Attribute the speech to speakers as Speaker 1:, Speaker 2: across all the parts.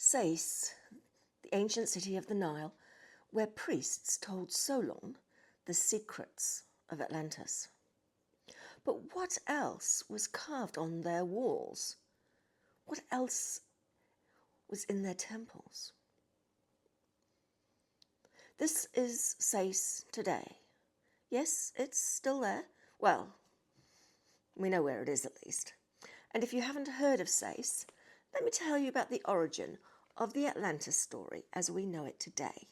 Speaker 1: Sais, the ancient city of the Nile, where priests told Solon the secrets of Atlantis. But what else was carved on their walls? What else was in their temples? This is Sais today. Yes, it's still there. Well, we know where it is at least. And if you haven't heard of Sais, let me tell you about the origin of the Atlantis story as we know it today.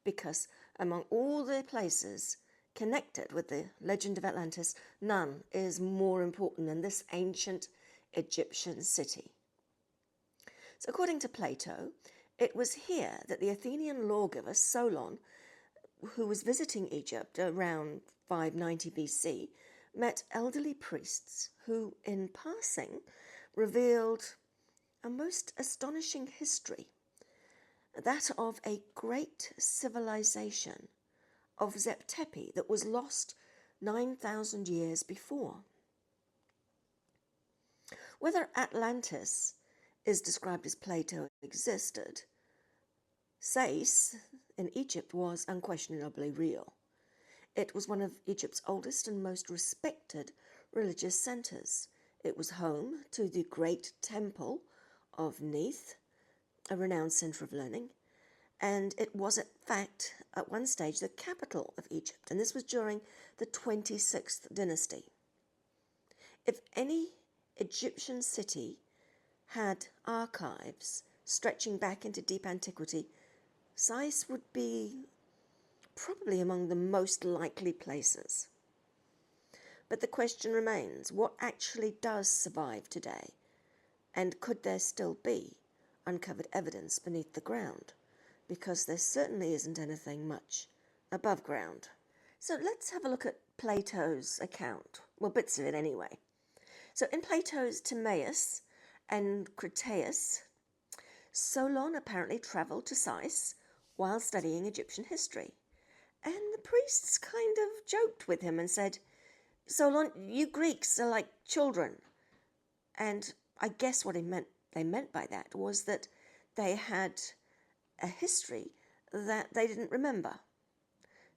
Speaker 1: Because among all the places connected with the legend of Atlantis, none is more important than this ancient Egyptian city. So according to Plato, it was here that the Athenian lawgiver Solon, who was visiting Egypt around 590 BC, met elderly priests who, in passing, revealed a most astonishing history, that of a great civilization of Zep-Tepi that was lost 9,000 years before. Whether Atlantis is described as Plato existed, Sais in Egypt was unquestionably real. It was one of Egypt's oldest and most respected religious centres. It was home to the great temple of Neith, a renowned centre of learning, and it was in fact at one stage the capital of Egypt, and this was during the 26th dynasty. If any Egyptian city had archives stretching back into deep antiquity, Sais would be probably among the most likely places. But the question remains, what actually does survive today? And could there still be uncovered evidence beneath the ground? Because there certainly isn't anything much above ground. So let's have a look at Plato's account. Well, bits of it anyway. So in Plato's Timaeus and Critias, Solon apparently travelled to Sais while studying Egyptian history. And the priests kind of joked with him and said, "Solon, you Greeks are like children." And I guess what they meant by that was that they had a history that they didn't remember.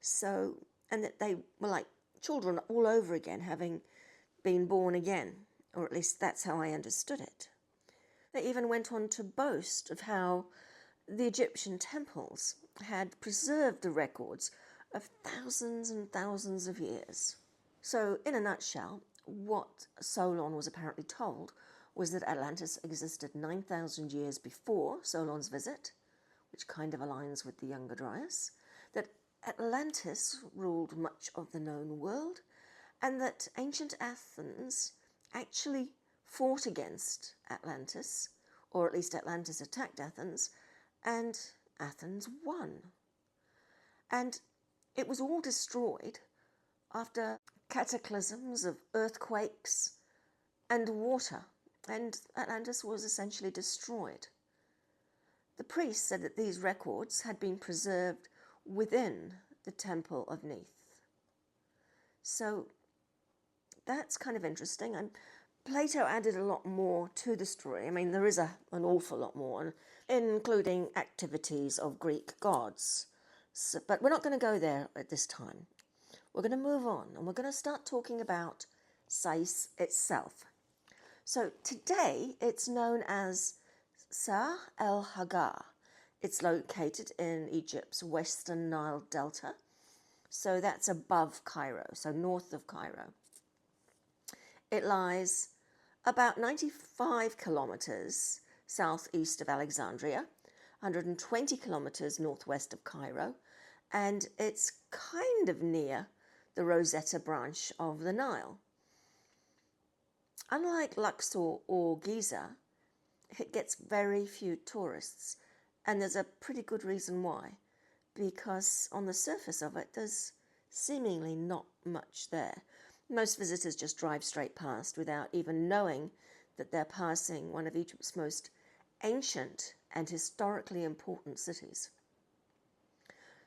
Speaker 1: So, and that they were like children all over again, having been born again, or at least that's how I understood it. They even went on to boast of how the Egyptian temples had preserved the records of thousands and thousands of years. So, in a nutshell, what Solon was apparently told was that Atlantis existed 9,000 years before Solon's visit, which kind of aligns with the Younger Dryas, that Atlantis ruled much of the known world, and that ancient Athens actually fought against Atlantis, or at least Atlantis attacked Athens, and Athens won. And it was all destroyed after cataclysms of earthquakes and water, and Atlantis was essentially destroyed. The priests said that these records had been preserved within the temple of Neith. So that's kind of interesting, and Plato added a lot more to the story. I mean, there is an awful lot more, including activities of Greek gods. So, but we're not going to go there at this time. We're going to move on, and we're going to start talking about Sais itself. So today it's known as Sa el-Hagar. It's located in Egypt's Western Nile Delta. So that's above Cairo, so north of Cairo. It lies about 95 kilometers southeast of Alexandria, 120 kilometers northwest of Cairo, and it's kind of near the Rosetta branch of the Nile. Unlike Luxor or Giza, it gets very few tourists, and there's a pretty good reason why, because on the surface of it there's seemingly not much there. Most visitors just drive straight past without even knowing that they're passing one of Egypt's most ancient and historically important cities.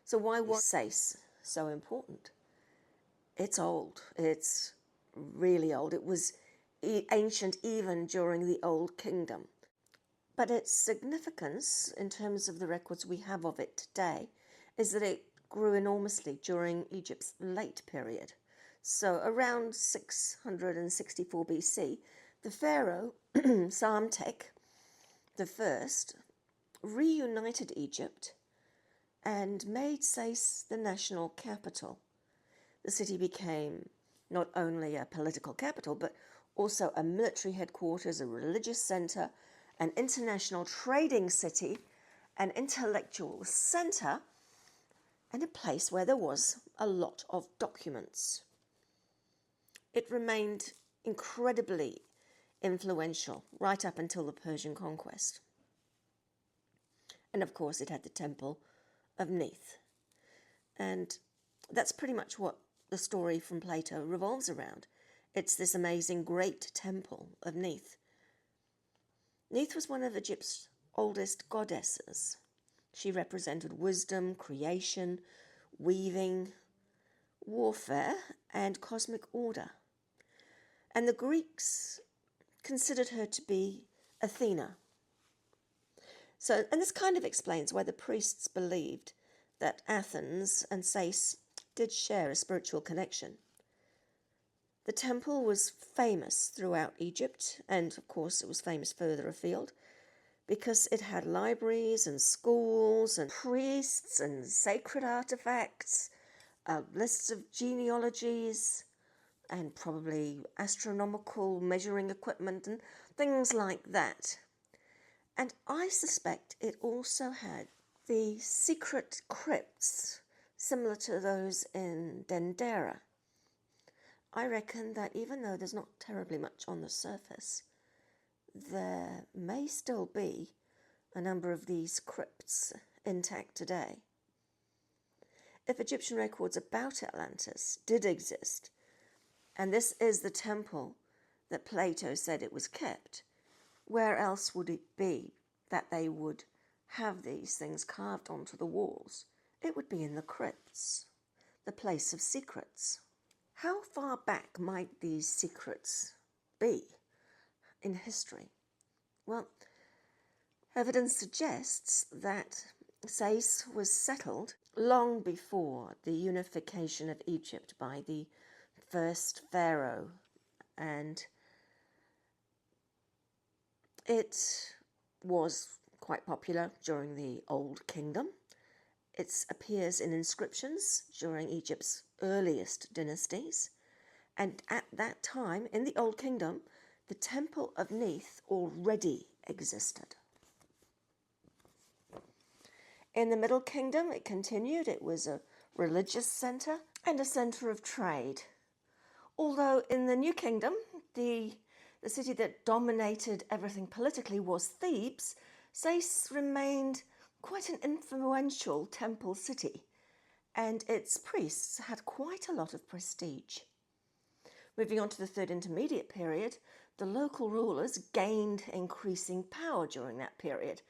Speaker 1: So why was Sais so important? It's old. It's really old. It was ancient even during the Old Kingdom. But its significance, in terms of the records we have of it today, is that it grew enormously during Egypt's late period. So around 664 BC, the pharaoh Psamtik I reunited Egypt and made Sais the national capital. The city became not only a political capital, but also a military headquarters, a religious center, an international trading city, an intellectual center, and a place where there was a lot of documents. It remained incredibly influential right up until the Persian conquest. And of course, it had the temple of Neith. And that's pretty much what the story from Plato revolves around. It's this amazing great temple of Neith. Neith was one of Egypt's oldest goddesses. She represented wisdom, creation, weaving, warfare, and cosmic order. And the Greeks considered her to be Athena. And this kind of explains why the priests believed that Athens and Sais did share a spiritual connection. The temple was famous throughout Egypt, and of course it was famous further afield, because it had libraries and schools and priests and sacred artifacts, lists of genealogies, and probably astronomical measuring equipment and things like that. And I suspect it also had the secret crypts similar to those in Dendera. I reckon that even though there's not terribly much on the surface, there may still be a number of these crypts intact today. If Egyptian records about Atlantis did exist, and this is the temple that Plato said it was kept, where else would it be that they would have these things carved onto the walls? It would be in the crypts, the place of secrets. How far back might these secrets be in history? Well, evidence suggests that Sais was settled long before the unification of Egypt by the first pharaoh, and it was quite popular during the Old Kingdom. It appears in inscriptions during Egypt's earliest dynasties, and at that time, in the Old Kingdom, the Temple of Neith already existed. In the Middle Kingdom, it continued. It was a religious centre and a centre of trade. Although in the New Kingdom, the city that dominated everything politically was Thebes, Sais remained quite an influential temple city, and its priests had quite a lot of prestige. Moving on to the Third Intermediate Period, the local rulers gained increasing power during that period,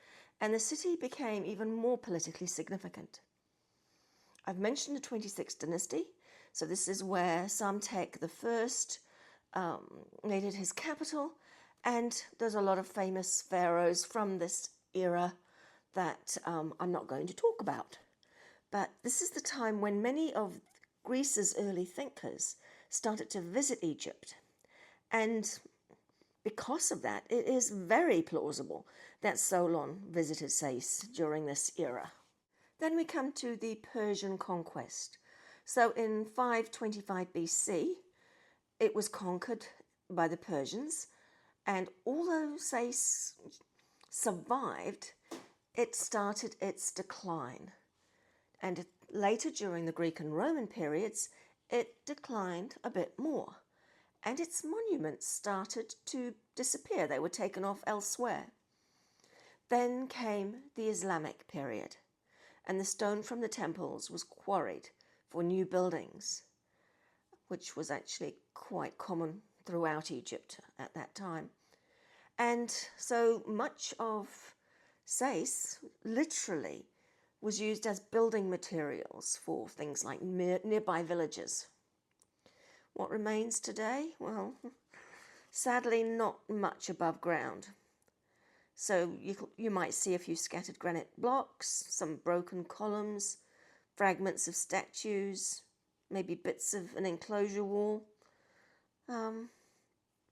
Speaker 1: and the city became even more politically significant. I've mentioned the 26th dynasty, so this is where Psamtik I made it his capital, and there's a lot of famous pharaohs from this era that I'm not going to talk about. But this is the time when many of Greece's early thinkers started to visit Egypt. And because of that, it is very plausible that Solon visited Sais during this era. Then we come to the Persian conquest. So in 525 BC, it was conquered by the Persians, and although Sais survived, it started its decline. And later, during the Greek and Roman periods, it declined a bit more, and its monuments started to disappear. They were taken off elsewhere. Then came the Islamic period, and the stone from the temples was quarried for new buildings, which was actually quite common throughout Egypt at that time. And so much of Sais literally was used as building materials for things like nearby villages. What remains today? Well, sadly not much above ground. So you might see a few scattered granite blocks, some broken columns, fragments of statues, maybe bits of an enclosure wall.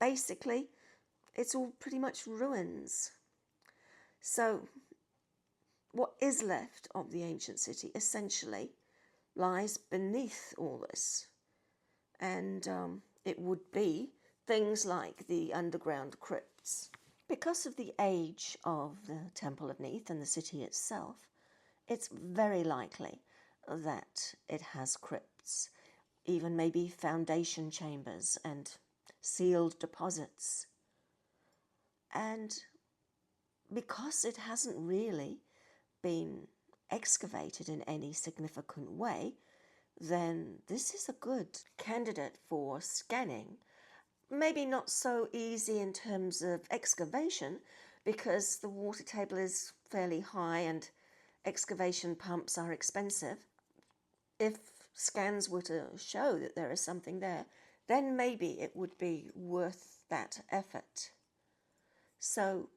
Speaker 1: Basically, it's all pretty much ruins. So what is left of the ancient city essentially lies beneath all this. And it would be things like the underground crypts. Because of the age of the Temple of Neith and the city itself, it's very likely that it has crypts, even maybe foundation chambers and sealed deposits. And because it hasn't really been excavated in any significant way, then this is a good candidate for scanning. Maybe not so easy in terms of excavation, because the water table is fairly high and excavation pumps are expensive. If scans were to show that there is something there, then maybe it would be worth that effort. So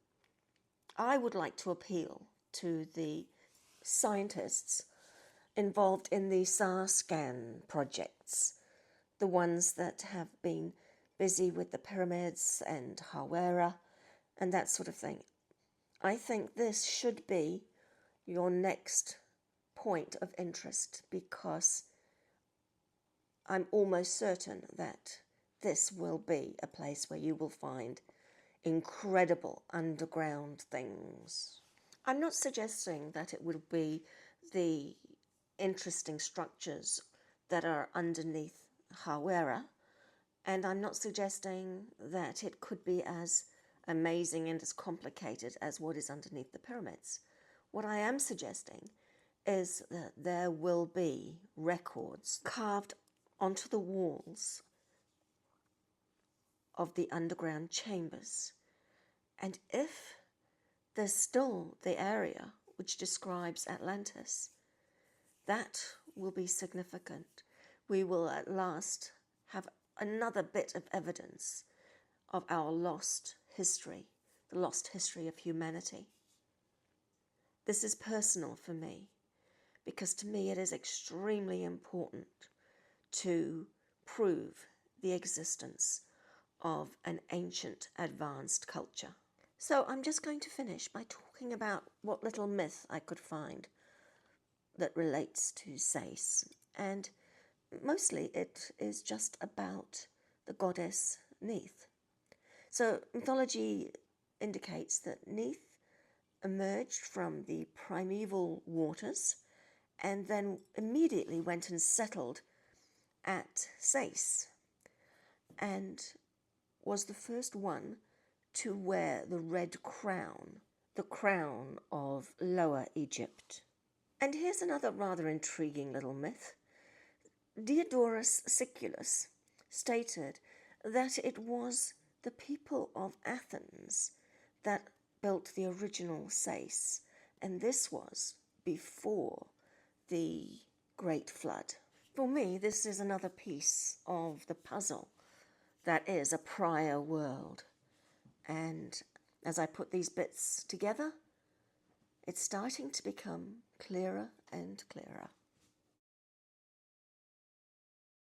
Speaker 1: I would like to appeal to the scientists involved in the SAR-SCAN projects, the ones that have been busy with the pyramids and Hawera and that sort of thing. I think this should be your next point of interest, because I'm almost certain that this will be a place where you will find incredible underground things. I'm not suggesting that it would be the interesting structures that are underneath Hawera, and I'm not suggesting that it could be as amazing and as complicated as what is underneath the pyramids. What I am suggesting is that there will be records carved onto the walls of the underground chambers. And if there's still the area which describes Atlantis, that will be significant. We will at last have another bit of evidence of our lost history, the lost history of humanity. This is personal for me, because to me it is extremely important to prove the existence of an ancient advanced culture. So I'm just going to finish by talking about what little myth I could find that relates to Sais, and mostly it is just about the goddess Neith. So mythology indicates that Neith emerged from the primeval waters and then immediately went and settled at Sais, and was the first one to wear the red crown, the crown of Lower Egypt. And here's another rather intriguing little myth. Diodorus Siculus stated that it was the people of Athens that built the original Sais, and this was before the Great Flood. For me, this is another piece of the puzzle that is a prior world. And as I put these bits together, it's starting to become clearer and clearer.